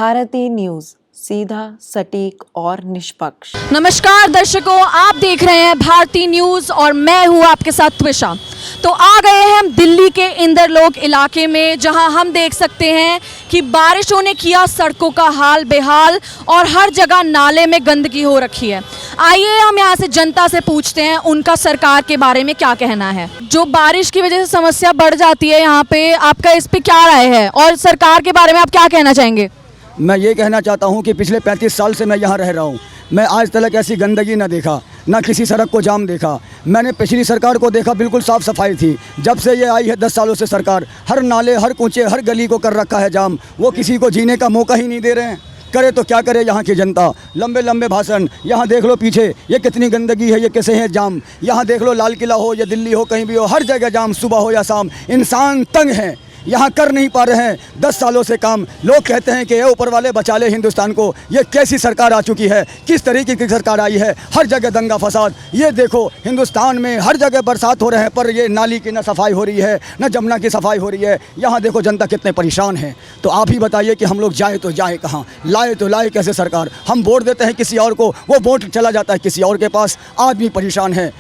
Bharti news, सीधा, सटीक और निष्पक्ष। नमस्कार दर्शकों, आप देख रहे हैं भारती न्यूज और मैं हूं आपके साथ त्विषा। तो आ गए हैं हम दिल्ली के इंदरलोक इलाके में, जहां हम देख सकते हैं कि बारिशों ने किया सड़कों का हाल बेहाल और हर जगह नाले में गंदगी हो रखी है। आइए हम यहां से जनता से पूछते हैं उनका सरकार के बारे में क्या कहना है। जो बारिश की वजह से समस्या बढ़ जाती है यहाँ पे, आपका इस पे क्या राय है और सरकार के बारे में आप क्या कहना चाहेंगे? मैं ये कहना चाहता हूँ कि पिछले 35 साल से मैं यहाँ रह रहा हूँ। मैं आज तक ऐसी गंदगी ना देखा, ना किसी सड़क को जाम देखा। मैंने पिछली सरकार को देखा, बिल्कुल साफ़ सफाई थी। जब से ये आई है 10 सालों से सरकार, हर नाले, हर कूचे, हर गली को कर रखा है जाम। वो किसी को जीने का मौका ही नहीं दे रहे हैं। करे तो क्या करे यहाँ की जनता, लंबे लंबे भाषण। यहाँ देख लो पीछे ये कितनी गंदगी है, ये कैसे है जाम। यहाँ देख लो लाल किला हो या दिल्ली हो, कहीं भी हो, हर जगह जाम, सुबह हो या शाम। इंसान तंग है, यहाँ कर नहीं पा रहे हैं 10 सालों से काम। लोग कहते हैं कि ये ऊपर वाले बचा ले हिंदुस्तान को। ये कैसी सरकार आ चुकी है, किस तरीके की सरकार आई है। हर जगह दंगा फसाद। ये देखो हिंदुस्तान में हर जगह बरसात हो रहे हैं, पर ये नाली की न सफाई हो रही है, न जमुना की सफाई हो रही है। यहाँ देखो जनता कितने परेशान है। तो आप ही बताइए कि हम लोग जाए तो जाए कहाँ, लाए तो लाए कैसे सरकार। हम वोट देते हैं किसी और को, वो वोट चला जाता है किसी और के पास। आदमी परेशान है।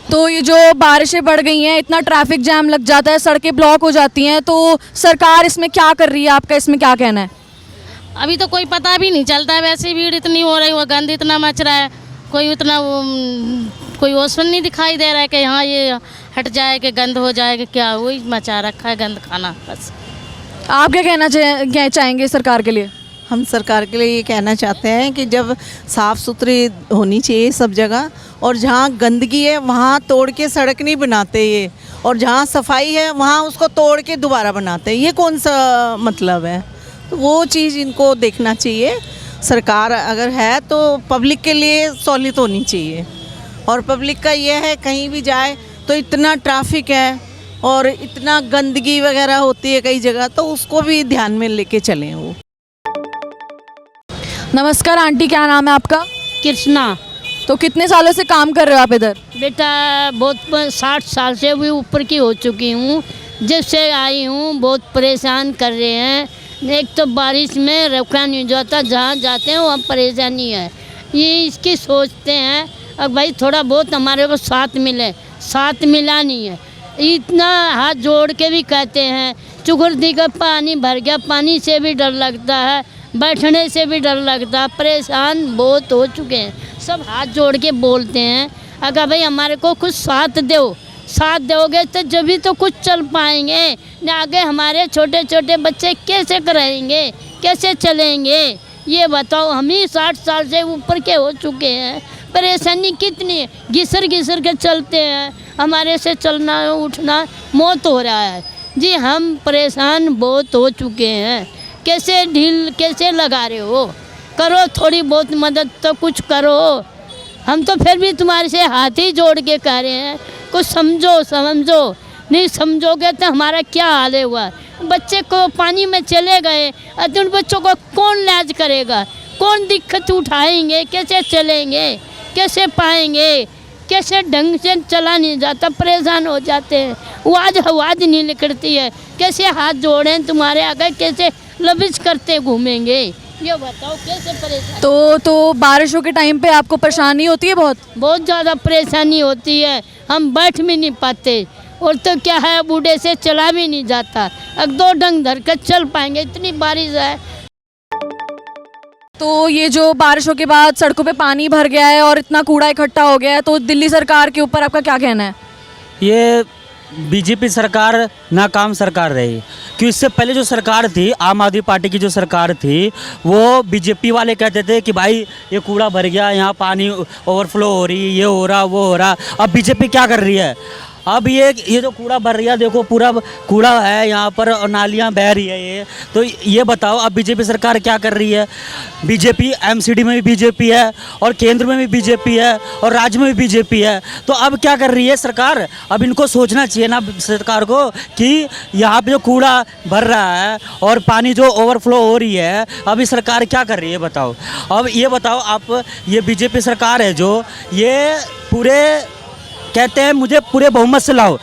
तो ये जो बारिशें बढ़ गई हैं, इतना ट्रैफिक जैम लग जाता है, सड़कें ब्लॉक हो जाती हैं, तो सरकार इसमें क्या कर रही है? आपका इसमें क्या कहना है? अभी तो कोई पता भी नहीं चलता है। वैसे भीड़ इतनी हो रही है, गंद इतना मच रहा है, कोई उतना कोई ओसन नहीं दिखाई दे रहा है कि हाँ ये हट जाए कि गंद हो जाए कि क्या। वही मचा रखा है गंद खाना बस। आप क्या कहना चाहेंगे सरकार के लिए? हम सरकार के लिए ये कहना चाहते हैं कि जब साफ़ सुथरी होनी चाहिए सब जगह, और जहाँ गंदगी है वहाँ तोड़ के सड़क नहीं बनाते ये, और जहाँ सफाई है वहाँ उसको तोड़ के दोबारा बनाते हैं। ये कौन सा मतलब है? तो वो चीज़ इनको देखना चाहिए। सरकार अगर है तो पब्लिक के लिए सहूलियत होनी चाहिए। और पब्लिक का ये है, कहीं भी जाए तो इतना ट्रैफिक है और इतना गंदगी वगैरह होती है कई जगह, तो उसको भी ध्यान में लेके चलें वो। नमस्कार आंटी, क्या नाम है आपका? कृष्णा। तो कितने सालों से काम कर रहे हो आप इधर? बेटा बहुत 60 साल से भी ऊपर की हो चुकी हूँ। जब से आई हूँ बहुत परेशान कर रहे हैं। एक तो बारिश में रुका नहीं जाता, जहाँ जाते हैं वहाँ परेशानी है। ये इसकी सोचते हैं अब भाई थोड़ा बहुत हमारे को साथ मिले, साथ मिला नहीं है। इतना हाथ जोड़ के भी कहते हैं। चुगुर्दी का पानी भर गया, पानी से भी डर लगता है, बैठने से भी डर लगता है। परेशान बहुत हो चुके हैं, सब हाथ जोड़ के बोलते हैं अगर भाई हमारे को कुछ साथ दो, साथ दोगे तो जब भी तो कुछ चल पाएंगे। न आगे हमारे छोटे छोटे बच्चे कैसे करेंगे, कैसे चलेंगे, ये बताओ। हम ही 60 साल से ऊपर के हो चुके हैं। परेशानी कितनी है, घिसर घिसर के चलते हैं, हमारे से चलना उठना मौत हो रहा है जी। हम परेशान बहुत हो चुके हैं। कैसे ढील कैसे लगा रहे हो? करो थोड़ी बहुत मदद तो कुछ करो। हम तो फिर भी तुम्हारे से हाथ ही जोड़ के कह रहे हैं, कुछ समझो समझो। नहीं समझोगे तो हमारा क्या हाल हुआ। बच्चे को पानी में चले गए, तो उन बच्चों को कौन इलाज करेगा, कौन दिक्कत उठाएंगे, कैसे चलेंगे, कैसे पाएंगे, कैसे ढंग से चला नहीं जाता, परेशान हो जाते हैं। आवाज़ नहीं निकलती है। कैसे हाथ जोड़ें तुम्हारे आगे, कैसे लबिश करते घूमेंगे, ये बताओ कैसे परेशान। तो बारिशों के टाइम पे आपको परेशानी होती है? बहुत ज़्यादा परेशानी होती है। हम बैठ भी नहीं पाते, और तो क्या है बूढ़े से चला भी नहीं जाता। अब 2 डंग धर कर चल पाएंगे, इतनी बारिश है। तो ये जो बारिशों के बाद सड़कों पे पानी भर गया है और इतना कूड़ा इकट्ठा हो गया है, तो दिल्ली सरकार के ऊपर आपका क्या कहना है? ये बीजेपी सरकार नाकाम सरकार रही। कि इससे पहले जो सरकार थी, आम आदमी पार्टी की जो सरकार थी, वो बीजेपी वाले कहते थे कि भाई ये कूड़ा भर गया, यहाँ पानी ओवरफ्लो हो रही, ये हो रहा वो हो रहा। अब बीजेपी क्या कर रही है? अब ये जो कूड़ा भर रही है, देखो पूरा कूड़ा है यहाँ पर और नालियाँ बह रही है ये। तो ये बताओ अब बीजेपी सरकार क्या कर रही है? बीजेपी एमसीडी में भी बीजेपी है और केंद्र में भी बीजेपी है और राज्य में भी बीजेपी है। तो अब क्या कर रही है सरकार? अब इनको सोचना चाहिए ना सरकार को कि यहाँ पे जो कूड़ा भर रहा है और पानी जो ओवरफ्लो हो रही है, अभी सरकार क्या कर रही है बताओ। अब ये बताओ आप, ये बीजेपी सरकार है जो ये पूरे कहते हैं मुझे पूरे बहुमत से लाओ।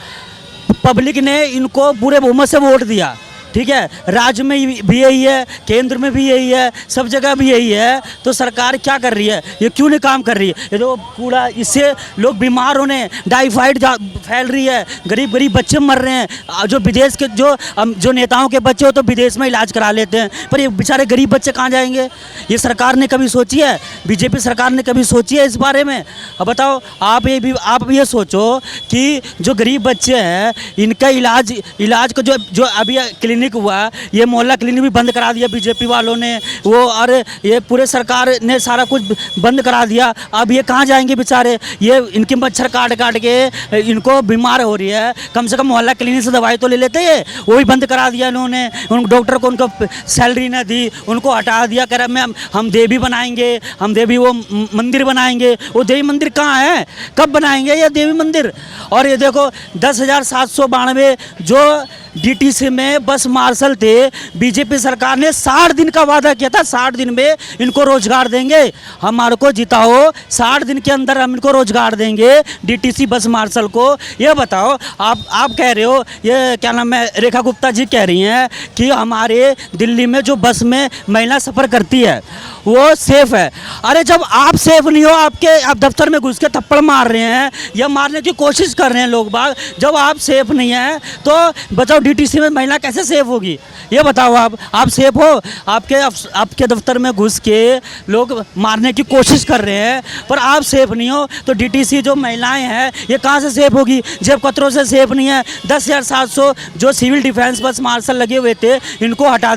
पब्लिक ने इनको पूरे बहुमत से वोट दिया, ठीक है, राज्य में भी यही है, केंद्र में भी यही है, सब जगह भी यही है। तो सरकार क्या कर रही है, ये क्यों नहीं काम कर रही है? ये तो कूड़ा, इससे लोग बीमार होने, टाइफाइड फैल रही है, गरीब गरीब बच्चे मर रहे हैं। जो विदेश के जो नेताओं के बच्चे हो तो विदेश में इलाज करा लेते हैं, पर ये बेचारे गरीब बच्चे कहाँ जाएंगे? ये सरकार ने कभी सोची है? बीजेपी सरकार ने कभी सोची है इस बारे में? अब बताओ, आप ये सोचो कि जो गरीब बच्चे हैं इनका इलाज को जो अभी क्लिनिक हुआ, ये मोहल्ला क्लिनिक भी बंद करा दिया बीजेपी वालों ने, वो और ये पूरे सरकार ने सारा कुछ बंद करा दिया। अब ये कहाँ जाएंगे बेचारे? ये इनके मच्छर काट के इनको बीमार हो रही है, कम से कम मोहल्ला क्लिनिक से दवाई तो ले लेते हैं, वो भी बंद करा दिया इन्होंने। उन डॉक्टर को उनको सैलरी न दी, उनको हटा दिया, कह रहे हम देवी बनाएंगे, हम देवी वो मंदिर बनाएंगे। वो देवी मंदिर कहाँ है? कब बनाएंगे ये देवी मंदिर? और ये देखो 10,792 जो डीटीसी में बस मार्शल थे, बीजेपी सरकार ने 60 दिन का वादा किया था, 60 दिन में इनको रोजगार देंगे, हमारे को जिताओ, 60 दिन के अंदर हम इनको रोजगार देंगे डीटीसी बस मार्शल को। ये बताओ, आप कह रहे हो, ये क्या नाम है, रेखा गुप्ता जी कह रही हैं कि हमारे दिल्ली में जो बस में महिला सफ़र करती है वो सेफ़ है। अरे जब आप सेफ़ नहीं हो, आप दफ्तर में घुस के थप्पड़ मार रहे हैं या मारने की कोशिश कर रहे हैं लोग बाग, जब आप सेफ़ नहीं हैं तो बताओ डीटीसी में महिला कैसे सेफ़ होगी? ये बताओ, आप सेफ़ हो? आपके दफ्तर में घुस के लोग मारने की कोशिश कर रहे हैं, पर आप सेफ़ नहीं हो, तो डीटीसी जो महिलाएं हैं ये कहाँ से सेफ़ होगी? जेब कतरों से सेफ़ नहीं है। 10,700 जो सिविल डिफेंस बस मार्शल लगे हुए थे, इनको हटा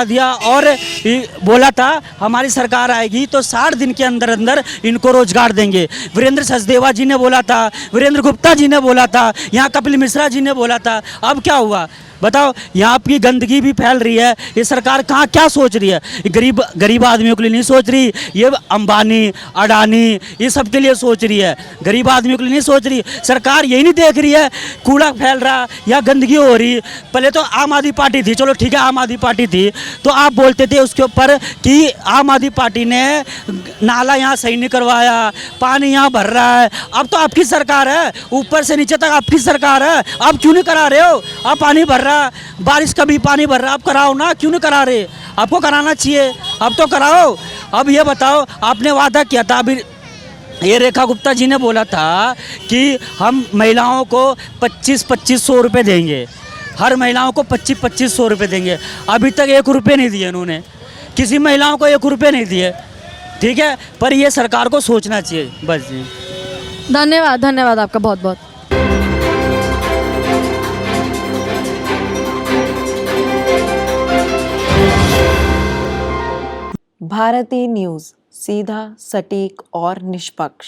दिया और बोला था हमारी सरकार आएगी तो 60 दिन के अंदर अंदर इनको रोजगार देंगे। वीरेंद्र सचदेवा जी ने बोला था, वीरेंद्र गुप्ता जी ने बोला था, यहाँ कपिल मिश्रा जी ने बोला था। अब क्या हुआ बताओ? यहाँ की गंदगी भी फैल रही है। ये सरकार क्या सोच रही है? गरीब आदमियों के लिए नहीं सोच रही, ये अंबानी अडानी ये सब के लिए सोच रही है, गरीब आदमियों के लिए नहीं सोच रही। सरकार यही नहीं देख रही है कूड़ा फैल रहा या गंदगी हो रही। पहले तो आम आदमी पार्टी थी, चलो ठीक है आम आदमी पार्टी थी तो आप बोलते थे उसके ऊपर कि आम आदमी पार्टी ने नाला यहाँ सही नहीं करवाया, पानी यहाँ भर रहा है। अब तो आपकी सरकार है, ऊपर से नीचे तक आपकी सरकार है, आप क्यों नहीं करा रहे हो? आप पानी भर, बारिश का भी पानी भर रहा, आप कराओ ना, क्यों नहीं करा रहे? आपको कराना चाहिए, अब तो कराओ। अब ये बताओ, आपने वादा किया था, अभी ये रेखा गुप्ता जी ने बोला था कि हम महिलाओं को 25-2500 रुपये देंगे, हर महिलाओं को 25-2500 रुपये देंगे। अभी तक 1 रुपये नहीं दिए इन्होंने, किसी महिलाओं को 1 रुपये नहीं दिए, ठीक है? पर ये सरकार को सोचना चाहिए बस जी। धन्यवाद आपका बहुत बहुत। भारतीय न्यूज़, सीधा, सटीक और निष्पक्ष।